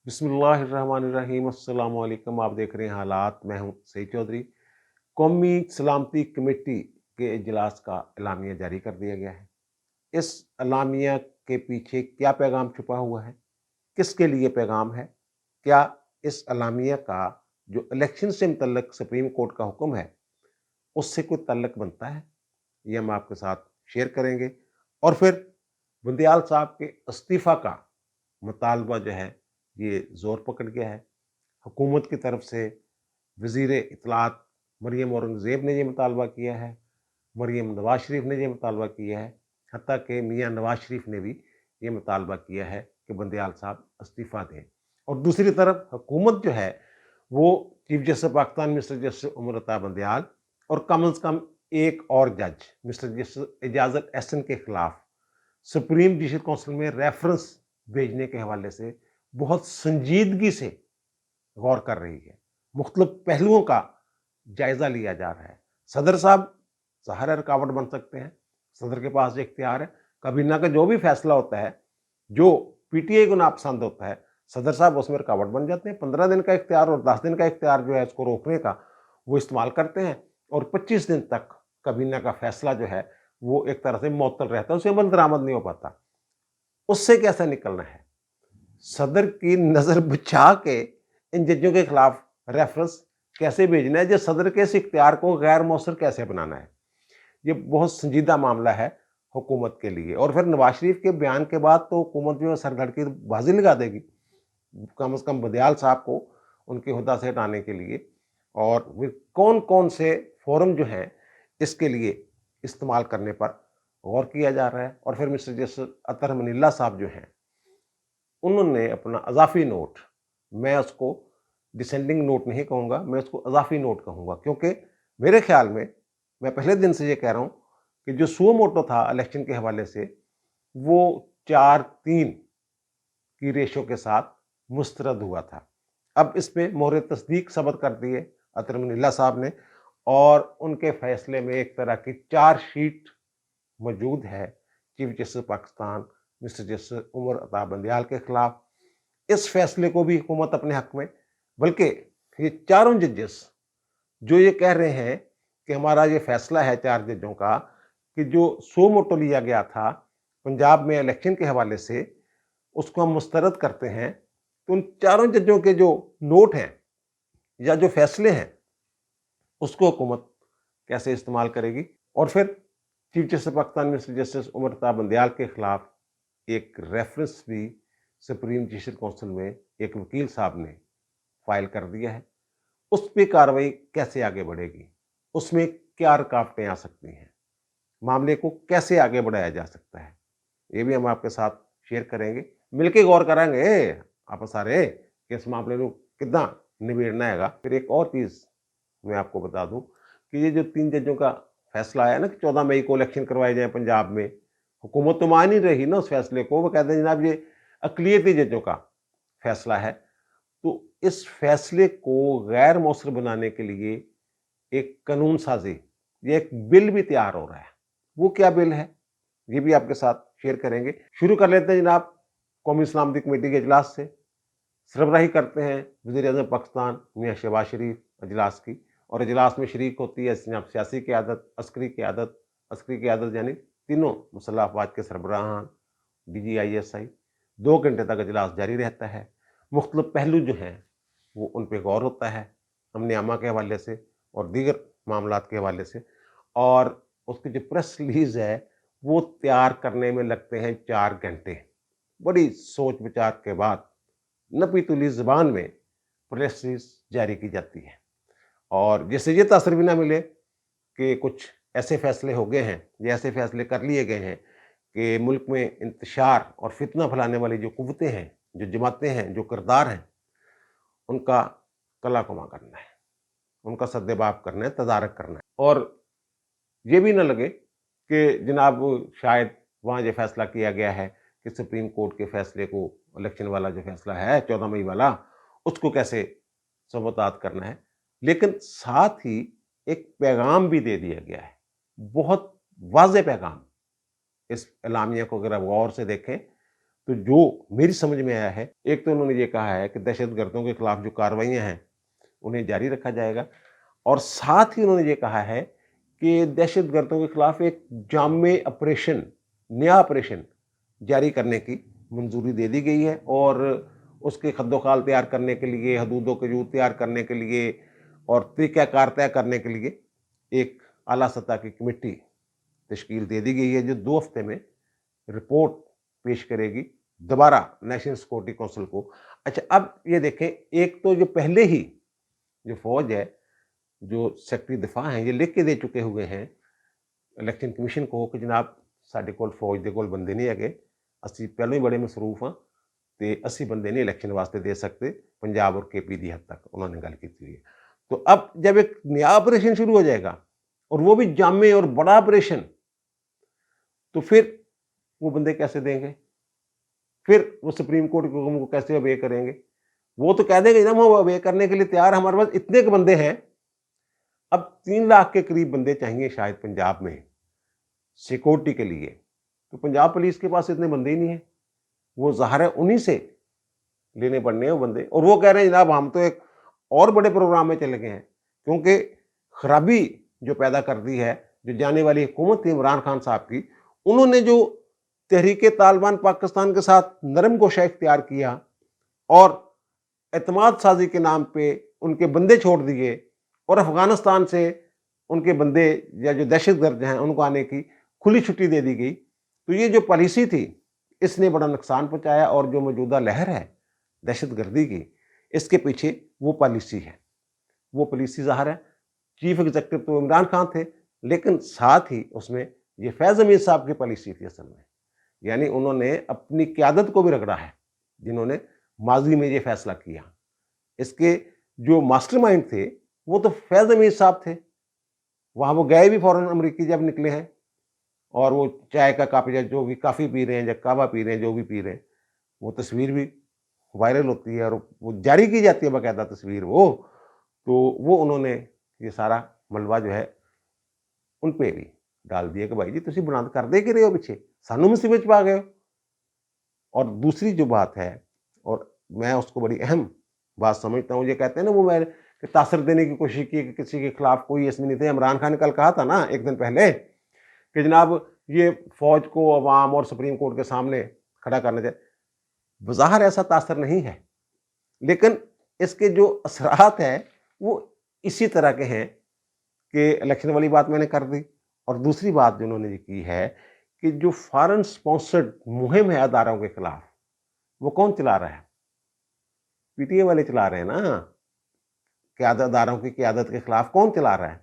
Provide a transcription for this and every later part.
बिस्मिल्लाहिर्रहमानिर्रहीम। अस्सलाम वालेकुम। आप देख रहे हैं हालात। मैं हूं सईद चौधरी। कौमी सलामती कमेटी के इजलास का एलामिया जारी कर दिया गया है। इस एलामिया के पीछे क्या पैगाम छुपा हुआ है, किसके लिए पैगाम है, क्या इस एलामिया का जो इलेक्शन से मुतल्लिक सुप्रीम कोर्ट का हुक्म है उससे कोई ताल्लुक बनता है, ये हम आपके साथ शेयर करेंगे। और फिर बंदियाल साहब के इस्तीफ़ा का मुतालबा जो है ये ज़ोर पकड़ गया है। हुकूमत की तरफ से वज़ीर इत्तलात मरियम औरंगज़ेब ने ये मुतालबा किया है, मरियम नवाज़ शरीफ ने ये मुतालबा किया है, हत्ता कि मियाँ नवाज़ शरीफ ने भी ये मुतालबा किया है कि बंदियाल साहब इस्तीफ़ा दें। और दूसरी तरफ हुकूमत जो है वो chief justice Pakistan mister justice Umar Ata Bandial और कम से कम एक और जज मिस्टर जस्टिस इजाज़त एहसन के खिलाफ सुप्रीम जुडिशल काउंसिल में रेफरेंस भेजने के हवाले से बहुत संजीदगी से गौर कर रही है। मुख्तलिफ पहलुओं का जायजा लिया जा रहा है। सदर साहब ज़ाहिर है रुकावट बन सकते हैं, सदर के पास इख्तियार है। काबीना का जो भी फैसला होता है, जो पीटीआई को नापसंद होता है, सदर साहब उसमें रुकावट बन जाते हैं। 15 दिन का इख्तियार और 10 दिन का इख्तियार जो है इसको रोकने का वो इस्तेमाल करते हैं और 25 दिन तक काबीना का फैसला जो है वो एक तरह से मुअत्तल रहता है, उसे अमल दरामद नहीं हो पाता। उससे कैसे निकलना है? सदर की नज़र बचा के इन जजों के खिलाफ रेफरेंस कैसे भेजना है, जो सदर के इस इख्तियार को गैर मौसर कैसे बनाना है, ये बहुत संजीदा मामला है हुकूमत के लिए। और फिर नवाज शरीफ के बयान के बाद तो हुकूमत जो है सरगढ़ की बाजी लगा देगी, कम से कम बदियाल साहब को उनके हुद्दा से हटाने के लिए। और फिर कौन कौन से फोरम जो हैं इसके लिए इस्तेमाल करने पर गौर किया जा रहा है। और फिर मिस्टर जस्टिस अतर मनील्ला साहब जो हैं उन्होंने अपना अज़ाफ़ी नोट, मैं उसको डिसेंडिंग नोट नहीं कहूँगा, मैं उसको अज़ाफ़ी नोट कहूँगा, क्योंकि मेरे ख्याल में, मैं पहले दिन से ये कह रहा हूँ कि जो सुओ मोटो था इलेक्शन के हवाले से वो 4-3 की रेशो के साथ मुस्तरद हुआ था। अब इस पे मोहर तस्दीक सबद कर दी है अतर मनील्ला साहब ने और उनके फैसले में एक तरह की चार्जशीट मौजूद है chief justice Pakistan mister justice Umar Ata Bandial के खिलाफ। इस फैसले को भी हुकूमत अपने हक में, बल्कि ये चारों जजेस जो ये कह रहे हैं कि हमारा ये फैसला है 4 जजों का कि जो सो मोटो लिया गया था पंजाब में इलेक्शन के हवाले से उसको हम मुस्तरद करते हैं, तो उन चारों जजों के जो नोट हैं या जो फैसले हैं उसको हुकूमत कैसे इस्तेमाल करेगी। और फिर chief justice Pakistan mister justice Umar Ata Bandial के खिलाफ एक रेफरेंस भी सुप्रीम जुडिशल काउंसिल में एक वकील साहब ने फाइल कर दिया है। उस पर कार्रवाई कैसे आगे बढ़ेगी, उसमें क्या रुकावटें आ सकती हैं, मामले को कैसे आगे बढ़ाया जा सकता है, ये भी हम आपके साथ शेयर करेंगे। मिलके गौर करेंगे आप सारे कि इस मामले को कितना निबेड़ना है। फिर एक और चीज़ मैं आपको बता दूं कि ये जो 3 जजों का फैसला आया ना कि 14 मई को इलेक्शन करवाए जाए पंजाब में, हुकूमत तो मान ही रही ना उस फैसले को। वो कहते हैं जनाब ये अक़लियती जजों का फैसला है। तो इस फैसले को गैर मौसर बनाने के लिए एक कानून साजी, ये एक बिल भी तैयार हो रहा है। वो क्या बिल है ये भी आपके साथ शेयर करेंगे। शुरू कर लेते हैं जनाब कौमी सलामती कमेटी के इजलास से। सरबराही करते हैं वज़ीर-ए-आज़म पाकिस्तान मियाँ शहबाज शरीफ इजलास की, और इजलास में शरीक होती है जनाब सियासी क़यादत, अस्करी क़यादत यानी तीनों मुसल्लह अफ़वाज के सरबराहान, DGISI। 2 घंटे तक इजलास जारी रहता है। मुख्तलिफ पहलू जो हैं वो उन पे गौर होता है, अमन-ए-आमा के हवाले से और दीगर मामलात के हवाले से। और उसकी जो प्रेस रिलीज़ है वो तैयार करने में लगते हैं 4 घंटे। बड़ी सोच विचार के बाद नपी-तुली ज़ुबान में प्रेस रिलीज़ जारी की जाती है, और जिससे ये तासर भी ना मिले कि कुछ ऐसे फैसले हो गए हैं या ऐसे फैसले कर लिए गए हैं कि मुल्क में इंतशार और फितना फैलाने वाली जो कुव्वतें हैं, जो जमातें हैं, जो किरदार हैं, उनका कला कमा करना है, उनका सद्देबाप करना है, तदारक करना है। और ये भी ना लगे कि जनाब शायद वहाँ ये फैसला किया गया है कि सुप्रीम कोर्ट के फैसले को, इलेक्शन वाला जो फैसला है 14 मई वाला, उसको कैसे सबूतात करना है। लेकिन साथ ही एक पैगाम भी दे दिया गया है, बहुत वाज़ेह पैगाम। इस एलामिया को अगर आप गौर से देखें तो تو جو میری سمجھ میں آیا ہے، ایک تو انہوں نے یہ کہا ہے کہ دہشت گردوں کے خلاف جو کارروائیاں ہیں انہیں جاری رکھا جائے گا، اور ساتھ ہی انہوں نے یہ کہا ہے کہ دہشت گردوں کے خلاف ایک جامع آپریشن، نیا آپریشن جاری کرنے کی منظوری دے دی گئی ہے، اور اس کے خد و خال تیار کرنے کے لیے، حدود و حدود تیار کرنے کے لیے اور طریقہ کار طے کرنے کے لیے ایک اعلیٰ سطح کی کمیٹی تشکیل دے دی گئی ہے، جو 2 ہفتے میں رپورٹ پیش کرے گی دوبارہ نیشنل سیکورٹی کونسل کو۔ اچھا، اب یہ دیکھیں، ایک تو جو پہلے ہی جو فوج ہے، جو سیکرٹری دفاع ہیں، یہ لکھ کے دے چکے ہوئے ہیں الیکشن کمیشن کو کہ جناب ساڈے کول فوج دے کول بندے نہیں ہے، اسی پہلے ہی بڑے مصروف ہاں تے اسی بندے نہیں الیکشن واسطے دے سکتے، پنجاب اور کے پی دی حد تک انہوں نے گل کی ہوئی ہے۔ تو اب جب ایک نیا آپریشن شروع ہو جائے گا اور وہ بھی جامع اور بڑا آپریشن، تو پھر وہ بندے کیسے دیں گے؟ پھر وہ سپریم کورٹ کے حکم کو کیسے اوبے کریں گے؟ وہ تو کہہ دیں گے جناب ہم اوبے کرنے کے لیے تیار، ہمارے پاس اتنے کے بندے ہیں۔ اب 3 لاکھ کے قریب بندے چاہیے شاید پنجاب میں سیکورٹی کے لیے، تو پنجاب پولیس کے پاس اتنے بندے ہی نہیں ہیں، وہ ظاہر ہے انہی سے لینے پڑنے ہیں وہ بندے، اور وہ کہہ رہے ہیں جناب ہم تو ایک اور بڑے پروگرام میں چلے گئے ہیں، کیونکہ خرابی جو پیدا کر دی ہے جو جانے والی حکومت تھی عمران خان صاحب کی، انہوں نے جو تحریک طالبان پاکستان کے ساتھ نرم گوشہ اختیار کیا اور اعتماد سازی کے نام پہ ان کے بندے چھوڑ دیے، اور افغانستان سے ان کے بندے یا جو دہشت گرد ہیں ان کو آنے کی کھلی چھٹی دے دی گئی، تو یہ جو پالیسی تھی اس نے بڑا نقصان پہنچایا، اور جو موجودہ لہر ہے دہشت گردی کی، اس کے پیچھے وہ پالیسی ہے، وہ پالیسی ظاہر ہے چیف ایگزیکٹو تو عمران خان تھے، لیکن ساتھ ہی اس میں یہ فیض امین صاحب کی پالیسی تھی اصل میں، یعنی انہوں نے اپنی قیادت کو بھی رگڑا ہے، جنہوں نے ماضی میں یہ فیصلہ کیا۔ اس کے جو ماسٹر مائنڈ تھے وہ تو فیض امین صاحب تھے، وہاں وہ گئے بھی فوراً امریکی جب نکلے ہیں، اور وہ چائے کا کپ یا جو بھی کافی پی رہے ہیں یا کعوہ پی رہے ہیں، جو بھی پی رہے ہیں، وہ تصویر بھی وائرل ہوتی ہے اور وہ جاری کی جاتی ہے باقاعدہ تصویر، وہ تو وہ انہوں نے یہ سارا ملبہ جو ہے ان پہ بھی ڈال دیا کہ بھائی جی تسی بنا کر دے کے رہے ہو، پیچھے سانو مصیبت پا گئے ہو۔ اور دوسری جو بات ہے، اور میں اس کو بڑی اہم بات سمجھتا ہوں، یہ کہتے ہیں نا وہ میں کہ تاثر دینے کی کوشش کی کہ کسی کے خلاف کوئی اس میں نہیں تھے۔ عمران خان نے کل کہا تھا نا ایک دن پہلے کہ جناب یہ فوج کو عوام اور سپریم کورٹ کے سامنے کھڑا کرنا چاہیے، بظاہر ایسا تاثر نہیں ہے، لیکن اس کے جو اثرات ہیں وہ اسی طرح کے ہیں کہ الیکشن والی بات میں نے کر دی، اور دوسری بات جو انہوں نے یہ کی ہے کہ جو فارن سپانسرڈ مہم ہے اداروں کے خلاف، وہ کون چلا رہا ہے؟ پی ٹی اے والے چلا رہے ہیں نا، قیادت اداروں کی قیادت کے خلاف کون چلا رہا ہے؟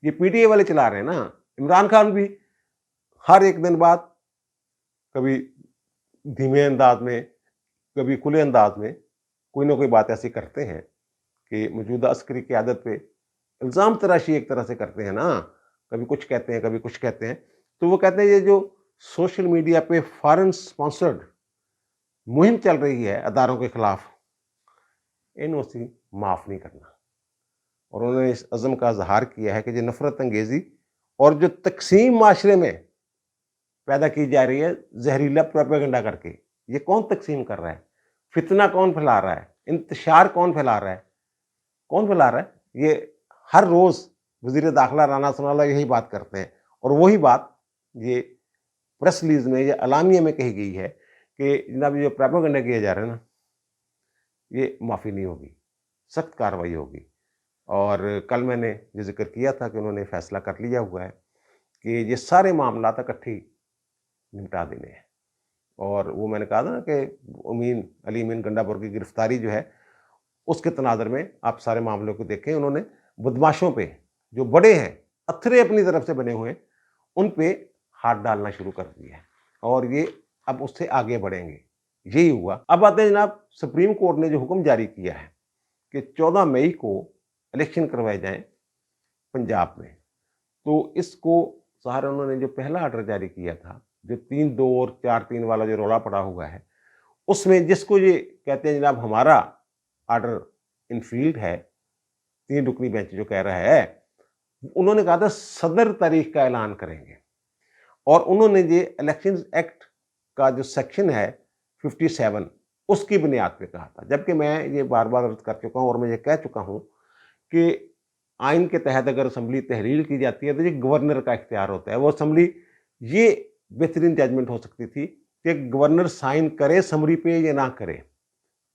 یہ پی ٹی اے والے چلا رہے ہیں نا۔ عمران خان بھی ہر ایک دن بعد کبھی دھیمے انداز میں کبھی کھلے انداز میں کوئی نہ کوئی بات ایسی کرتے ہیں کہ موجودہ عسکری قیادت پہ الزام تراشی ایک طرح سے کرتے ہیں نا، کبھی کچھ کہتے ہیں کبھی کچھ کہتے ہیں، تو وہ کہتے ہیں یہ جو سوشل میڈیا پہ فارن سپانسرڈ مہم چل رہی ہے اداروں کے خلاف، انہوں سے معاف نہیں کرنا، اور انہوں نے اس عزم کا اظہار کیا ہے کہ جو نفرت انگیزی اور جو تقسیم معاشرے میں پیدا کی جا رہی ہے زہریلا پروپیگنڈا کر کے، یہ کون تقسیم کر رہا ہے؟ فتنہ کون پھیلا رہا ہے؟ انتشار کون پھیلا رہا ہے؟ کون پھیلا رہا ہے؟ یہ ہر روز وزیر داخلہ رانا ثناءاللہ یہی بات کرتے ہیں، اور وہی بات یہ پریس ریلیز میں یا اعلامیہ میں کہی گئی ہے کہ جناب یہ پروپیگنڈا کیا جا رہا ہے نا، یہ معافی نہیں ہوگی، سخت کارروائی ہوگی۔ اور کل میں نے یہ ذکر کیا تھا کہ انہوں نے فیصلہ کر لیا ہوا ہے کہ یہ سارے معاملات اکٹھی نمٹا دینے ہیں، اور وہ میں نے کہا تھا نا کہ علی امین گنڈا پور کی گرفتاری جو ہے اس کے تناظر میں آپ سارے معاملوں کو دیکھیں، انہوں نے بدماشوں پہ جو بڑے ہیں اتھرے اپنی طرف سے بنے ہوئے ہیں ان پہ ہاتھ ڈالنا شروع کر دیا ہے، اور یہ اب اس سے آگے بڑھیں گے، یہی ہوا۔ اب آتے ہیں جناب سپریم کورٹ نے جو حکم جاری کیا ہے کہ 14 مئی کو الیکشن کروائے جائیں پنجاب میں، تو اس کو ظاہر انہوں نے جو پہلا آرڈر جاری کیا تھا، جو 3-2 اور 4-3 والا جو رولا پڑا ہوا ہے، اس میں جس کو یہ کہتے ہیں جناب ہمارا آرڈر انفیلڈ ہے، 3 رکنی بینچ جو کہہ رہا ہے، انہوں نے کہا تھا صدر تاریخ کا اعلان کریں گے، اور انہوں نے یہ الیکشن ایکٹ کا جو سیکشن ہے 57 उसकी बुनियाद पे कहा था। जबकि मैं ये बार बार अर्ज कर चुका हूँ और मैं ये कह चुका हूँ कि आइन के तहत अगर असम्बली तहरीर की जाती है तो ये गवर्नर का इख्तियार होता है। वो असम्बली, ये बेहतरीन जजमेंट हो सकती थी कि गवर्नर साइन करे समरी पे या ना करे,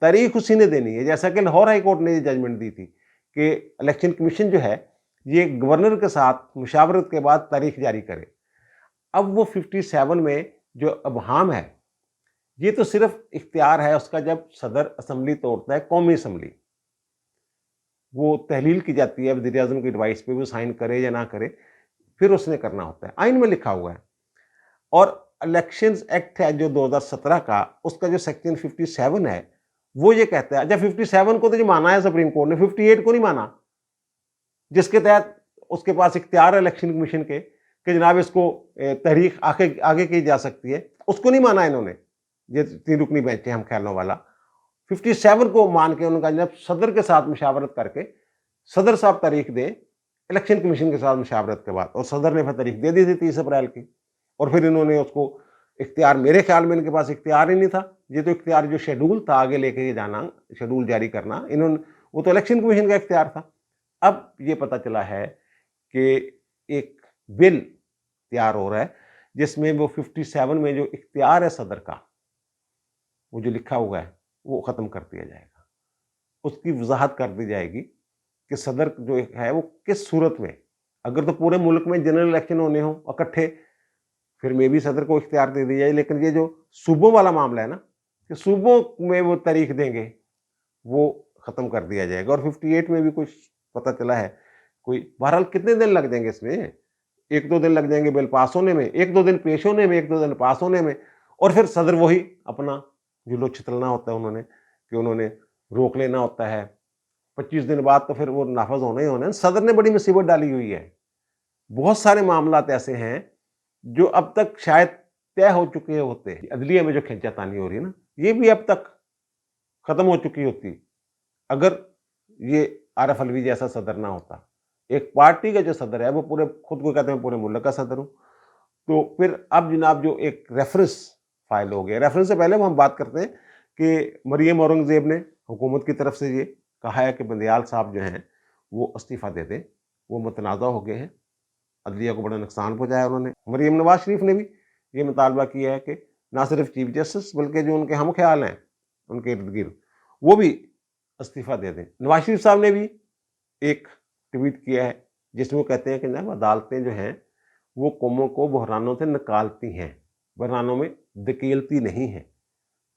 तारीख उसी ने देनी है। जैसा कि लाहौर हाई कोर्ट ने ये जजमेंट दी थी कि इलेक्शन कमीशन जो है ये गवर्नर के साथ मुशावरत के बाद तारीख जारी करे। अब वो 57 में जो अबहाम है, ये तो सिर्फ इख्तियार है उसका जब सदर असम्बली तोड़ता है, कौमी असम्बली वो तहलील की जाती है वज़ीर आज़म की एडवाइस पे, वो साइन करे या ना करे, फिर उसने करना होता है। आइन में लिखा हुआ है। और इलेक्शंस एक्ट है जो 2017 का, उसका जो सेक्शन 57 है वो ये कहता है, अच्छा 57 को तो जो माना है सुप्रीम कोर्ट ने, 58 को नहीं माना, जिसके तहत उसके पास इख्तियार है इलेक्शन कमीशन के कि जनाब इसको तहरीक आगे की जा सकती है, उसको नहीं माना इन्होंने। ये 3 रुकनी बेंच है हम ख्यालों वाला, 57 को मान के उनका जब सदर के साथ मुशावरत करके सदर साहब तारीख दें इलेक्शन कमीशन के साथ मुशावरत के बाद, और सदर ने फिर तारीख दे दी थी 30 अप्रैल की। और फिर इन्होंने उसको इख्तियार, मेरे ख्याल में इनके पास इख्तियार ही नहीं था, ये तो इख्तियार जो शेड्यूल था आगे लेके जाना, शेड्यूल जारी करना, इन्होंने, वो तो इलेक्शन कमीशन का इख्तियार था। अब ये पता चला है कि एक बिल तैयार हो रहा है जिसमें वो 57 में जो इख्तियार है सदर का, वो जो लिखा हुआ है वो ख़त्म कर दिया जाएगा। उसकी वजाहत कर दी जाएगी कि सदर जो है वो किस सूरत में, अगर तो पूरे मुल्क में जनरल इलेक्शन होने हों इकट्ठे, फिर मे भी सदर को इख्तियार दे दी जाए। लेकिन ये जो सूबों वाला मामला है ना, कि सूबों में वो तारीख देंगे, वो ख़त्म कर दिया जाएगा। और 58 में भी कुछ पता चला है, कोई बहरहाल कितने दिन लग जाएंगे इसमें, 1-2 दिन लग जाएंगे बिल पास होने में, 1-2 दिन पेश होने में, 1-2 दिन पास होने में, और फिर सदर वही अपना जुलो छितलना होता है उन्होंने, कि उन्होंने रोक लेना होता है। 25 दिन बाद तो फिर वो नाफज होना ही होना है। सदर ने बड़ी मुसीबत डाली हुई है। बहुत सारे मामलात ऐसे हैं जो अब तक शायद तय हो चुके होते हैं। अदलिया में जो खींचातानी हो रही है ना, ये भी अब तक खत्म हो चुकी होती अगर ये आरफ अलवी जैसा सदर ना होता। एक पार्टी का जो सदर है वो पूरे, खुद को कहते हैं पूरे मुल्क का सदर हूं, तो फिर अब जनाब जो एक रेफरेंस फाइल हो गया। रेफरेंस से पहले हम बात करते हैं कि मरियम औरंगजेब ने हुकूमत की तरफ से ये कहा है कि बंदियाल साहब जो हैं वो इस्तीफ़ा दे दें, वो मुतनाज़ा हो गए हैं, अदलिया को बड़ा नुकसान पहुँचाया उन्होंने। मरियम नवाज शरीफ ने भी ये मुतालबा किया है कि ना सिर्फ चीफ जस्टिस बल्कि जो उनके हम ख्याल हैं उनके इर्द गिर्द, वो भी इस्तीफ़ा दे दें। नवाज शरीफ साहब ने भी एक ट्वीट किया है जिसमें वो कहते हैं कि जनाब अदालतें जो हैं वो कौमों को बहरानों से निकालती हैं, बहरानों में धकेलती नहीं हैं।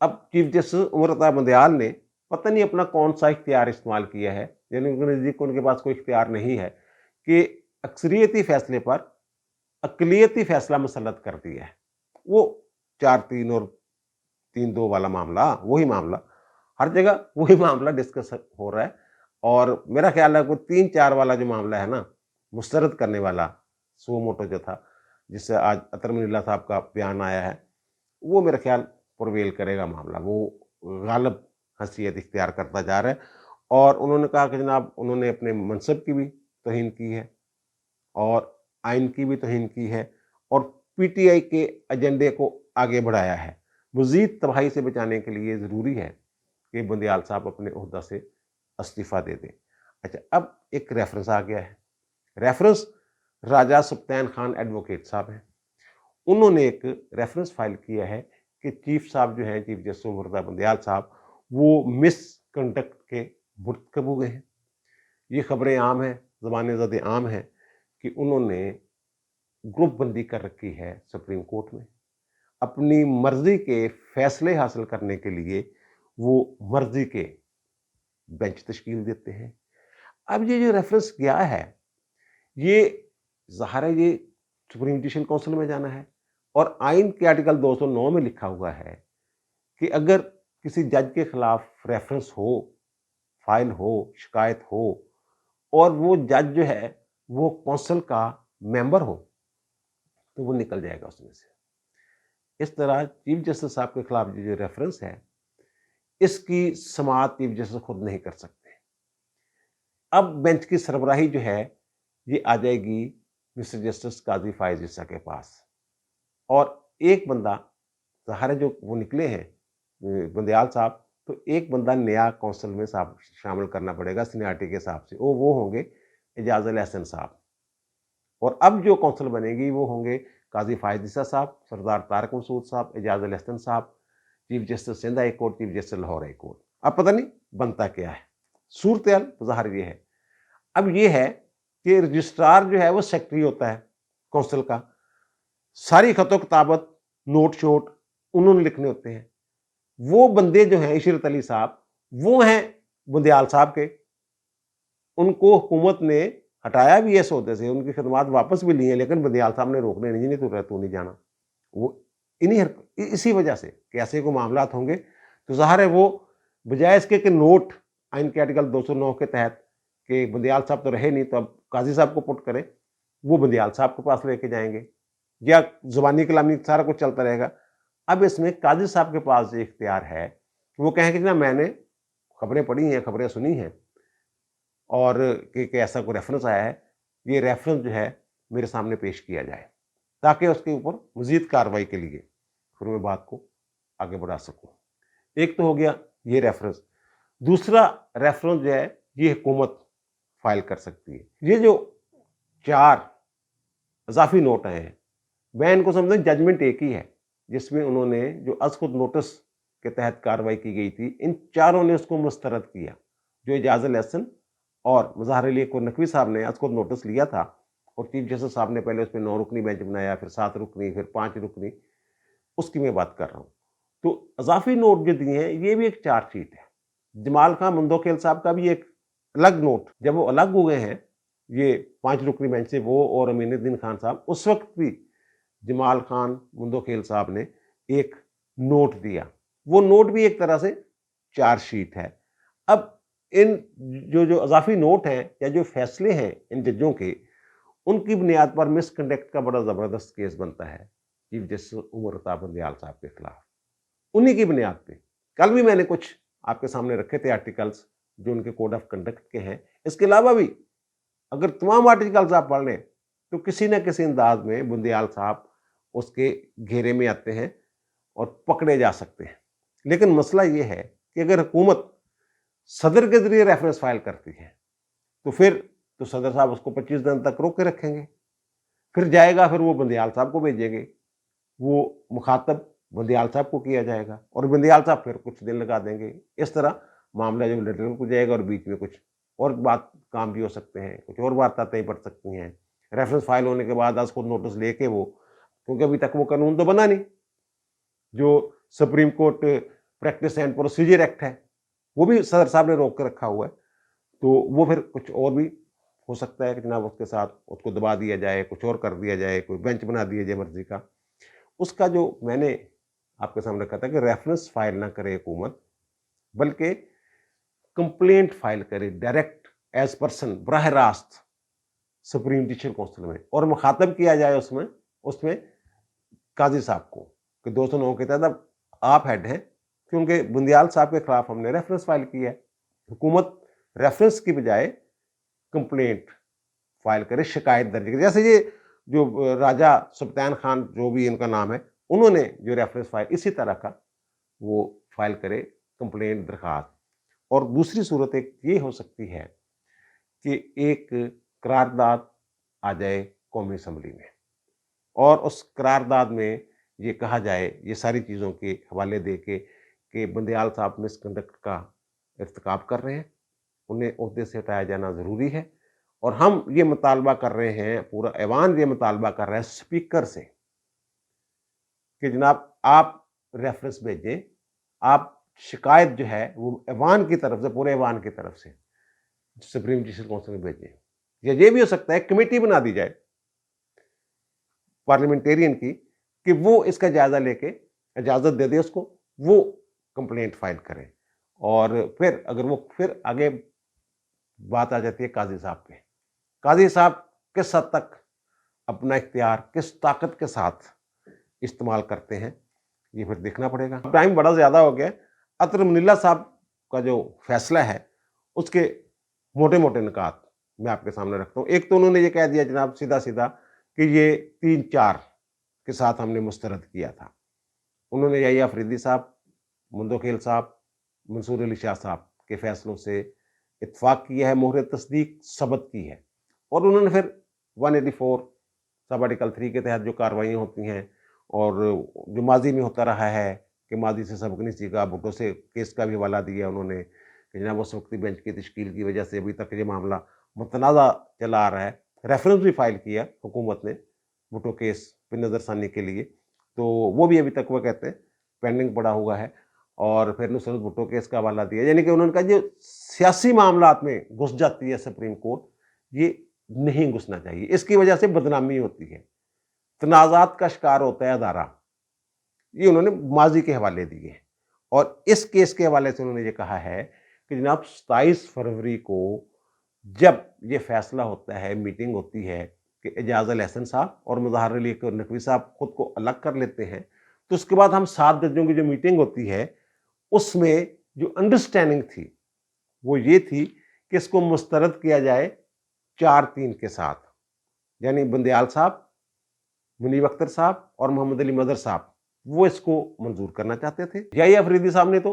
अब चीफ जस्टिस उमर अता बंदयाल ने पता नहीं अपना कौन सा इख्तियार इस्तेमाल किया है, यानी उनके नज़दीक उनके पास कोई इख्तियार नहीं है कि अक्सरियती फैसले पर अकलियती फैसला मुसल्लत कर दिया है। वो 4-3 और 3-2 वाला मामला, वही मामला, हर जगह वही मामला डिस्कस हो रहा है। और मेरा ख्याल है वो 3-4 वाला जो मामला है ना, मुस्तरद करने वाला सो मोटो जो था, जिससे आज अतर मनीला साहब का बयान आया है, वो मेरा ख्याल प्रिवेल करेगा मामला, वो गालिब हैसियत इख्तियार करता जा रहा है। और उन्होंने कहा कि जनाब उन्होंने अपने मनसब की भी तौहीन की है और आइन की भी तौहीन की है और पीटीआई के एजेंडे को आगे बढ़ाया है। मज़ीद तबाही से बचाने के लिए ज़रूरी है कि बंदियाल साहब अपने ओहदा से इस्तीफ़ा दे दें। अच्छा, अब एक रेफरेंस आ गया है। रेफरेंस राजा सुल्तान खान एडवोकेट साहब हैं। उन्होंने एक रेफरेंस फाइल किया है कि चीफ साहब जो हैं, चीफ जस्टिस उमर अता बंदयाल साहब, वो मिसकंडक्ट के मुर्तकब हुए हैं। ये खबरें आम हैं, ज़बान ज़द आम हैं कि उन्होंने ग्रुप बंदी कर रखी है सुप्रीम कोर्ट में। अपनी मर्जी के फैसले हासिल करने के लिए वो मर्जी के बेंच तश्कील देते हैं। अब ये जो रेफरेंस गया है, ये ज़ाहिर है ये सुप्रीम जुडिशल काउंसिल में जाना है। और आइन के आर्टिकल 209 में लिखा हुआ है कि अगर किसी जज के खिलाफ रेफरेंस हो, फाइल हो, शिकायत हो और वो जज जो है वो काउंसिल का मेंबर हो, तो वो निकल जाएगा उसमें से। इस तरह चीफ जस्टिस साहब के खिलाफ जो रेफरेंस है, इसकी समाअत चीफ जस्टिस खुद नहीं कर सकते। अब बेंच की सरबराही जो है ये आ जाएगी मिस्टर जस्टिस काजी फायज ईसा के पास। और एक बंदा ज़ाहिर है जो वो निकले हैं, बंदयाल साहब, तो एक बंदा नया कौंसल में शामिल करना पड़ेगा सीनियरिटी के हिसाब से, वो होंगे एजाज अल एहसन साहब। और अब जो कौंसल बनेगी वो होंगे काजी फायद ईसा साहब, सरदार तारक मसूद साहब, एजाज अल एहसन साहब, chief justice Sindh high court, chief justice Lahore high court. अब पता नहीं बनता क्या है, सूरत ज़ाहिर ये है। अब ये है कि रजिस्ट्रार जो है वो सेक्रेटरी होता है कौंसिल का, सारी खतो किताबत, नोट शोट उन्होंने लिखने होते हैं। वो बंदे जो हैं इशरत अली साहब, वो हैं बंदयाल साहब के, उनको हुकूमत ने हटाया भी है सौदे से, उनकी खदमात वापस भी ली हैं, लेकिन बंदयाल साहब ने रोकने नहीं तू नहीं जाना। वो इसी वजह से कि ऐसे को मामलात होंगे, तो ज़ाहिर है वो बजाय इसके कि नोट आइन के आर्टिकल 209 के तहत कि बंदयाल साहब तो रहे नहीं, तो अब काजी साहब को पुट करें, वो बंदयाल साहब के पास लेके जाएंगे, या ज़ुबानी कलामी सारा कुछ चलता रहेगा। अब इसमें काजी साहब के पास जो इख्तियार है, वो कहें कि ना मैंने खबरें पढ़ी हैं, खबरें सुनी हैं, और कि ऐसा कोई रेफरेंस आया है, ये रेफरेंस जो है मेरे सामने पेश किया जाए, ताकि उसके ऊपर मज़ीद कार्रवाई के लिए फिर मैं बात को आगे बढ़ा सकूं। एक तो हो गया ये रेफरेंस। दूसरा रेफरेंस जो है ये हुकूमत फाइल कर सकती है। ये जो 4 इजाफी नोट आए हैं, मैं इनको समझता हूं जजमेंट एक ही है, जिसमें उन्होंने जो अज खुद नोटिस के तहत कार्रवाई की गई थी, इन चारों ने उसको मुस्तरद किया। जो एजाज अल एहसन और मुज़ाहिर अली नकवी साहब ने अज खुद नोटिस लिया था, और चीफ जस्टिस साहब ने पहले उसमें 9 रुकनी बेंच बनाया, फिर 7 रुकनी, फिर 5 रुकनी, उसकी मैं बात कर रहा हूँ। तो इजाफी नोट जो दिए हैं ये भी एक चार्जशीट है। जमाल खान मुंदोखेल साहब का भी एक अलग नोट, जब वो अलग हुए हैं ये 5 रुकनी बेंच से, वो और अमीनुद्दीन खान साहब, उस वक्त भी जमाल खान मुंदोखेल साहब ने एक नोट दिया, वो नोट भी एक तरह से चार्जशीट है। अब इन जो इजाफी नोट हैं या जो फैसले हैं इन जजों के, उनकी बुनियाद पर मिसकंडक्ट का बड़ा ज़बरदस्त केस बनता है चीफ जस्टिस उमर अता बंदयाल साहब के खिलाफ। उन्हीं की बुनियाद पे कल भी मैंने कुछ आपके सामने रखे थे आर्टिकल्स जो उनके कोड ऑफ कंडक्ट के हैं। इसके अलावा भी अगर तमाम आर्टिकल्स आप पढ़ लें तो किसी न किसी अंदाज में बंदयाल साहब उसके घेरे में आते हैं और पकड़े जा सकते हैं। लेकिन मसला ये है कि अगर हुकूमत सदर के जरिए रेफरेंस फाइल करती है तो फिर तो सदर साहब उसको 25 दिन तक रोक के रखेंगे, फिर जाएगा, फिर वो बंदयाल साहब को भेजेंगे, वो मुखातब बंदयाल साहब को किया जाएगा, और बंदयाल साहब फिर कुछ दिन लगा देंगे। इस तरह मामला जब लेटर को जाएगा, और बीच में कुछ और बात काम भी हो सकते हैं, कुछ और बातें पड़ सकती हैं। रेफरेंस फाइल होने के बाद आज खुद नोटिस लेके वो, क्योंकि अभी तक वो कानून तो बना नहीं, जो supreme court practice and procedure act है वो भी सदर साहब ने रोक के रखा हुआ है, तो वो फिर कुछ और भी हो सकता है कि जनाब उसके साथ उसको दबा दिया जाए, कुछ और कर दिया जाए, कोई बेंच बना दिया जाए मर्जी का। उसका जो मैंने आपके सामने रखा था कि रेफरेंस फाइल ना करे हुकूमत, बल्कि कंप्लेंट फाइल करे डायरेक्ट एज पर्सन, बराह रास्त सुप्रीम जुडिशल काउंसिल में, और मुखातब किया जाए उसमें काजी साहब को कि 209 के तहत आप हेड हैं, क्योंकि बंदयाल साहब के खिलाफ हमने रेफरेंस फाइल किया है। हुकूमत रेफरेंस की बजाय कंप्लेंट फाइल करे, शिकायत दर्ज करे। जैसे ये जो राजा सुल्तान खान जो भी इनका नाम है, उन्होंने जो रेफरेंस फाइल इसी तरह का वो फाइल करे, कंप्लेंट, दरखास्त। और दूसरी सूरत एक ये हो सकती है कि एक करारदाद आ जाए कौमी असम्बली में, और उस करारदाद में ये कहा जाए, ये सारी चीज़ों के हवाले दे के कि बंदयाल साहब मिसकंडक्ट का इर्तिकाब कर रहे हैं, उन्हें ओहदे से हटाया जाना ज़रूरी है, और हम ये मुतालबा कर रहे हैं, पूरा ऐवान ये मुतालबा कर रहा है स्पीकर से कि जनाब आप रेफरेंस भेजें, आप शिकायत जो है वो ऐवान की तरफ से, पूरे ऐवान की तरफ से सुप्रीम जुडिशल काउंसिल में भेजें। या ये भी हो सकता है कमेटी बना दी जाए पार्लियामेंटेरियन की कि वो इसका जायजा लेके इजाजत दे दे उसको, वो कंप्लेंट फाइल करें, और फिर अगर वो फिर आगे बात आ जाती है काजी साहब पे, काजी साहब किस हद तक अपना इख्तियार किस ताकत के साथ इस्तेमाल करते हैं, ये फिर देखना पड़ेगा। टाइम बड़ा ज़्यादा हो गया। अतर मुनिल्ला साहब का जो फैसला है उसके मोटे मोटे निकात मैं आपके सामने रखता हूँ। एक तो उन्होंने ये कह दिया जनाब सीधा सीधा कि ये 3-4 के साथ हमने मुस्तरद किया था। उन्होंने यही अफरीदी साहब मंदोखेल साहब, मंसूर अली शाह साहब के फैसलों से इत्तेफाक किया है, मोहर तस्दीक सबत की है, और उन्होंने फिर 184 सब आर्टिकल 3 के तहत जो कार्रवाइयाँ होती हैं और जो माजी में होता रहा है कि माजी से सबक नहीं सीखा, भुट्टो से केस का भी हवाला दिया उन्होंने कि जनाब उस वक्ती बेंच की तश्कील की वजह से अभी तक ये मामला मुतनाज़ा चला आ रहा है। रेफरेंस भी फाइल किया हुकूमत ने भुट्टो केस पे नज़रसानी के लिए, तो वो भी अभी तक वो कहते हैं पेंडिंग पड़ा हुआ है। और फिर नुसरत भुट्टो केस का हवाला दिया, यानी कि उन्होंने कहा जो सियासी मामलात में घुस जाती है सुप्रीम कोर्ट, ये नहीं घुसना चाहिए, इसकी वजह से बदनामी होती है, तनाज़ात का शिकार होता है अदारा। ये उन्होंने माजी के हवाले दिए, और इस केस के हवाले से उन्होंने ये कहा है कि जनाब 27 फरवरी को जब ये फैसला होता है, मीटिंग होती है कि एजाज अल एहसन साहब और मुज़ाहिर अली नकवी साहब खुद को अलग कर लेते हैं, तो उसके बाद हम 7 जजों की जो मीटिंग होती है, उसमें जो अंडरस्टैंडिंग थी वो ये थी कि इसको मुस्तरद किया जाए 4-3 के साथ, यानी बंदयाल साहब, मुनीब अख्तर साहब और मोहम्मद अली मदर साहब वो इसको मंजूर करना चाहते थे। याहिया अफरीदी साहब ने तो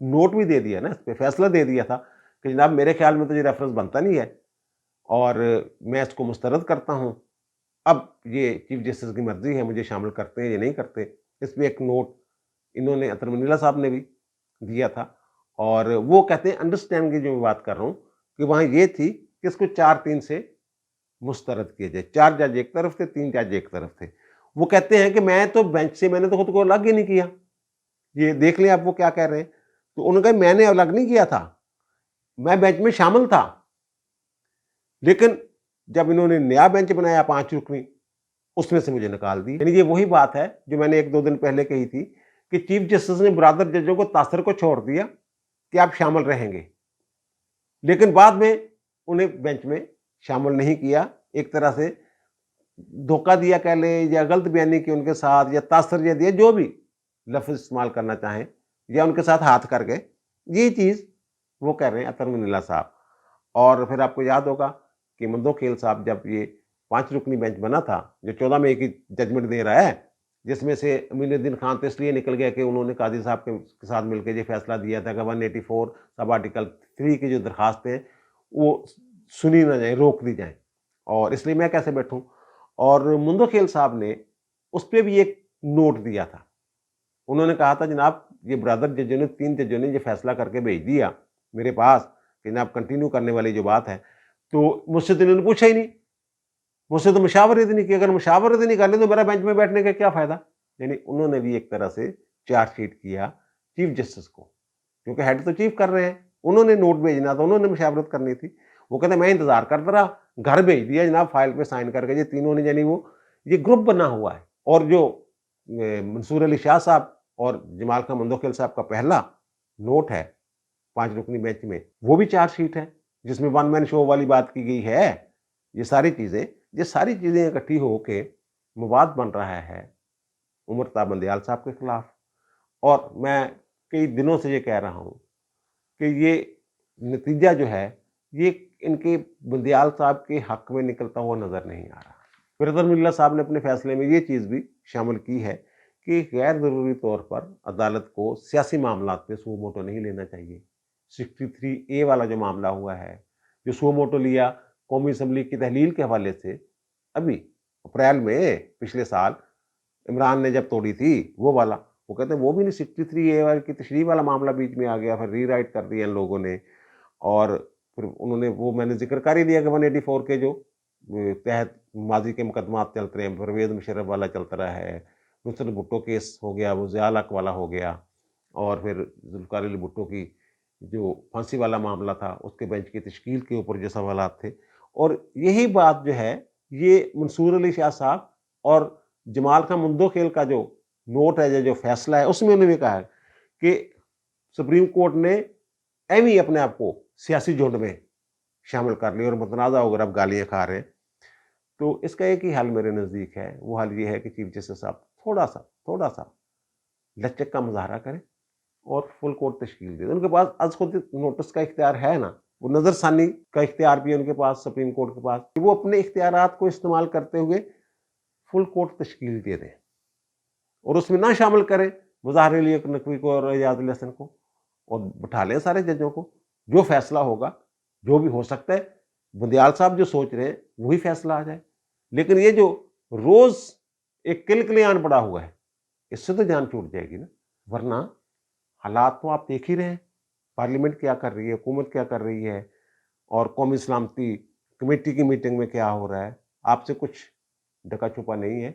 नोट भी दे दिया ना, इस पे फैसला दे दिया था कि जनाब मेरे ख्याल में तो ये रेफरेंस बनता नहीं है और मैं इसको मुस्तरद करता हूँ। अब ये चीफ जस्टिस की मर्जी है, मुझे शामिल करते हैं या नहीं करते। इस पे एक नोट इन्होंने अतर मनीला साहब ने भी दिया था, और वो कहते हैं अंडरस्टैंड की जो मैं बात कर रहा हूँ कि वहाँ ये थी कि इसको 4-3 से मुस्तरद किया जाए। 4 जज एक तरफ थे, 3 जज एक तरफ थे। वो कहते हैं कि मैं तो बेंच से मैंने तो खुद को अलग ही नहीं किया। ये देख लें आप वो क्या कह रहे हैं। तो उन्होंने कहा मैंने अलग नहीं किया था, मैं बेंच में शामिल था, लेकिन जब इन्होंने नया बेंच बनाया 5 रुकनी, उसमें से मुझे निकाल दी। यानी ये वही बात है जो मैंने 1-2 दिन पहले कही थी कि चीफ जस्टिस ने बरादर जजों को तासर को छोड़ दिया कि आप शामिल रहेंगे, लेकिन बाद में उन्हें बेंच में शामिल नहीं किया। एक तरह से धोखा दिया कह लें, या गलत बयानी की उनके साथ, या तासर ये दिया, जो भी लफ्ज़ इस्तेमाल करना चाहें, या उनके साथ हाथ कर गए। ये चीज़ वो कह रहे हैं अतर मनीला साहब। और फिर आपको याद होगा कि मंदोखेल साहब जब ये 5 रुकनी बेंच बना था, जो 14 मई की जजमेंट दे रहा है, जिसमें से अमीनुद्दीन खान तो इसलिए निकल गया कि उन्होंने काजी साहब के साथ मिलकर ये फैसला दिया था कि 184 सब आर्टिकल 3 की जो दरखास्तें हैं वो सुनी ना जाए, रोक दी जाएं, और इसलिए मैं कैसे बैठूं। और मंदोखेल साहब ने उस पर भी एक नोट दिया था। उन्होंने कहा था जनाब ये ब्रदर जजों ने 3 जजों ने ये फैसला करके भेज दिया मेरे पास कि जनाब कंटिन्यू करने वाली जो बात है, तो मुझसे तो इन्होंने पूछा ही नहीं, मुझसे तो मुशावरत ही नहीं की। अगर मुशावरत ही नहीं कर ले तो मेरा बेंच में बैठने का क्या फायदा। यानी उन्होंने भी एक तरह से चार्जशीट किया चीफ जस्टिस को, क्योंकि हेड तो चीफ कर रहे हैं, उन्होंने नोट भेजना था, उन्होंने मुशावरत करनी थी। वो कहते मैं इंतजार करता रहा, घर भेज दिया जनाब फाइल पे साइन करके। ये तीनों ने, यानी वो ये ग्रुप बना हुआ है। और जो मंसूर अली शाह साहब और जमाल खान मंदोखेल साहब का पहला नोट है 5 रुकनी बेंच में, वो भी चार्जशीट है जिसमें वन मैन शो वाली बात की गई है। ये सारी चीजें इकट्ठी होके मवाद बन रहा है उमर ता बंदयाल साहब के खिलाफ। और मैं कई दिनों से ये कह रहा हूं कि ये नतीजा जो है ये इनके बंदयाल साहब के हक में निकलता हुआ नजर नहीं आ रहा। फिर अतर मनीला साहब ने अपने फैसले में ये चीज भी शामिल की है कि गैर जरूरी तौर पर अदालत को सियासी मामलात पे सुओ मोटो नहीं लेना चाहिए। 63A वाला जो मामला हुआ है, जो सुओ मोटो लिया कौमी असम्बली की तहलील के हवाले से, अभी अप्रैल में पिछले साल इमरान ने जब तोड़ी थी वो वाला, वो कहते हैं वो भी नहीं, 63A की तशरीह वाला मामला बीच में आ गया, फिर रीराइट कर दिया इन लोगों ने। और फिर उन्होंने वो मैंने जिक्र कर ही दिया कि 184 के जो तहत माजी के मुकदमात चलते रहे, परवेज मुशर्रफ वाला चलता रहा है, नुसरत भुट्टो केस हो गया, वो ज़िया हक वाला हो गया, और फिर जुल्फ़िकार अली भुट्टो की जो फांसी वाला मामला था उसके बेंच की तश्कील के ऊपर जो सवालात थे। और यही बात जो है ये मंसूर अली शाह साहब और जमाल खान मंदोखेल का जो नोट है, जो फैसला है, उसमें उन्होंने कहा है कि सुप्रीम कोर्ट ने एवं ही अपने आप को सियासी झुंड में शामिल कर लिया और मुतनाज़ा होकर अब गालियाँ खा रहे हैं। तो इसका एक ही हल मेरे नज़दीक है, वो हल ये है कि चीफ जस्टिस साहब थोड़ा सा लचक का मुजाहरा करें और फुल कोर्ट तश्कील दे दें। उनके पास आज खुद नोटिस का इख्तियार है ना, वो नज़रसानी का इख्तियार भी है उनके पास, सुप्रीम कोर्ट के पास, वो अपने इख्तियारात को इस्तेमाल करते हुए फुल कोर्ट तश्कील दे दें और उसमें ना शामिल करें मुज़ाहिर अली नकवी को और एजाज अली हसन को, और बिठा लें सारे जजों को, जो फैसला होगा, जो भी हो सकता है, बुंदियाल साहब जो सोच रहे हैं वही फैसला आ जाए। लेकिन ये जो रोज एक किलकिलियान पड़ा हुआ है, इससे तो जान छूट जाएगी ना। वरना हालात तो आप देख ही रहे हैं, पार्लियामेंट क्या कर रही है, हुकूमत क्या कर रही है, और कौमी सलामती कमेटी की मीटिंग में क्या हो रहा है। आपसे कुछ ढका छुपा नहीं है,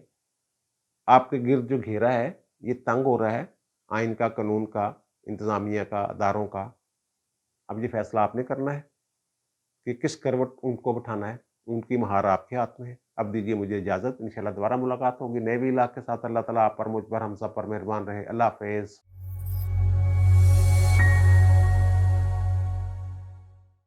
आपके गिर्द जो घेरा है ये तंग हो रहा है, आइन का, कानून का, इंतजामिया का, अदारों का। अब ये फैसला आपने करना है कि किस करवट उनको बिठाना है, उनकी महार आपके हाथ में है। अब दीजिए मुझे इजाज़त, इंशाल्लाह दोबारा मुलाकात होगी नए भी इलाके के साथ। अल्लाह ताला आप पर, मुझ पर, हम सब पर मेहरबान रहे। अल्लाह हाफ़िज़।